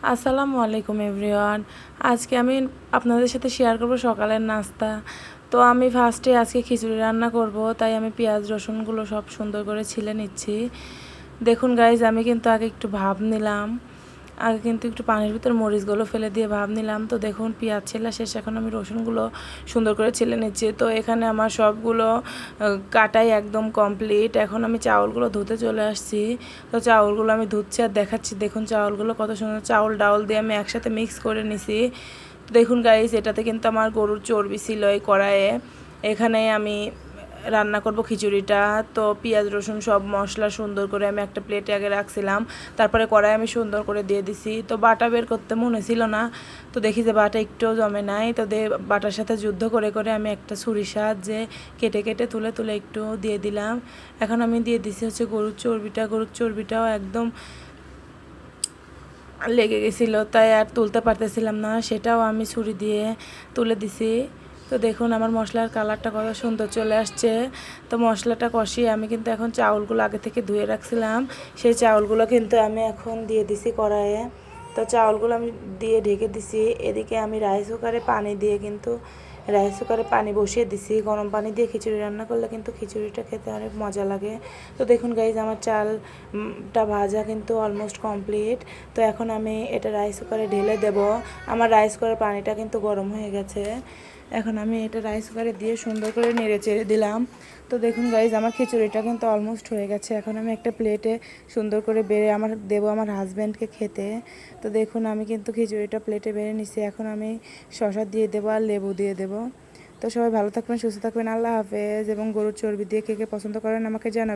আসসালামু আলাইকুম এভরিওয়ান। আজকে আমি আপনাদের সাথে শেয়ার করব সকালের নাস্তা। তো আমি ফার্স্টে আজকে খিচুড়ি রান্না করব, তাই আমি পেঁয়াজ রসুনগুলো সব সুন্দর করে ছিলে নিচ্ছি। দেখুন গাইজ, আমি কিন্তু আগে একটু ভাপ নিলাম, আগে কিন্তু একটু পানির ভিতর মরিচগুলো ফেলে দিয়ে ভাপ নিলাম। তো দেখুন পেঁয়াজ ছেলা শেষ, এখন আমি রসুনগুলো সুন্দর করে ছিলে নিচ্ছি। তো এখানে আমার সবগুলো কাটাই একদম কমপ্লিট। এখন আমি চাউলগুলো ধুতে চলে আসছি। তো চাউলগুলো আমি ধুচ্ছি আর দেখাচ্ছি। দেখুন চাউলগুলো কত সুন্দর, চাউল ডাউল দিয়ে আমি একসাথে মিক্স করে নিছি। দেখুন গাইস, এটাতে কিন্তু আমার গরুর চর্বি ছিল এই কড়াইয়ে। এখানে আমি রান্না করব খিচুড়িটা। তো পেঁয়াজ রসুন সব মশলা সুন্দর করে আমি একটা প্লেটে আগে রাখছিলাম, তারপরে কড়াই আমি সুন্দর করে দিয়ে দিছি। তো বাটা বের করতে মনে ছিল না, তো দেখি যে বাটা একটুও জমে নাই। তো বাটার সাথে যুদ্ধ করে করে আমি একটা ছুরির সাহায্যে কেটে কেটে তুলে তুলে একটু দিয়ে দিলাম। এখন আমি দিয়ে দিছি হচ্ছে গরুর চর্বিটা। গরুর চর্বিটাও একদম লেগে গেছিলো, তাই আর তুলতে পারতেছিলাম না, সেটাও আমি ছুরি দিয়ে তুলে দিছি। তো দেখুন আমার মশলার কালারটা কত সুন্দর চলে আসছে। তো মশলাটা কষিয়ে আমি কিন্তু এখন চাউলগুলো আগে থেকে ধুয়ে রাখছিলাম, সেই চাউলগুলো কিন্তু আমি এখন দিয়ে দিছি কড়াইয়ে। তো চাউলগুলো আমি দিয়ে ঢেকে দিছি। এদিকে আমি রাইস কুকারে পানি দিয়ে কিন্তু রাইস কুকারে পানি বসিয়ে দিছি। গরম পানি দিয়ে খিচুড়ি রান্না করলে কিন্তু খিচুড়িটা খেতে অনেক মজা লাগে। তো দেখুন গাইজ, আমার চালটা ভাজা কিন্তু অলমোস্ট কমপ্লিট। তো এখন আমি এটা রাইস কুকারে ঢেলে দেব। আমার রাইস কুকারের পানিটা কিন্তু গরম হয়ে গেছে। এখন আমি এটা রাইস কুকারে দিয়ে সুন্দর করে নেড়ে চেড়ে দিলাম। তো দেখুন গাইজ, আমার খিচুড়িটা কিন্তু অলমোস্ট হয়ে গেছে। এখন আমি একটা প্লেটে সুন্দর করে বেড়ে দেবো আমার হাজব্যান্ডকে খেতে। তো দেখুন আমি কিন্তু খিচুড়িটা প্লেটে বেড়ে নিছি। এখন আমি শসা দিয়ে দেবো আর লেবু দিয়ে দেবো। তো সবাই ভালো থাকবেন, সুস্থ থাকবেন। আল্লাহ হাফেজ। এবং গরুর চর্বি দিয়ে কে কে পছন্দ করেন আমাকে জানাবেন।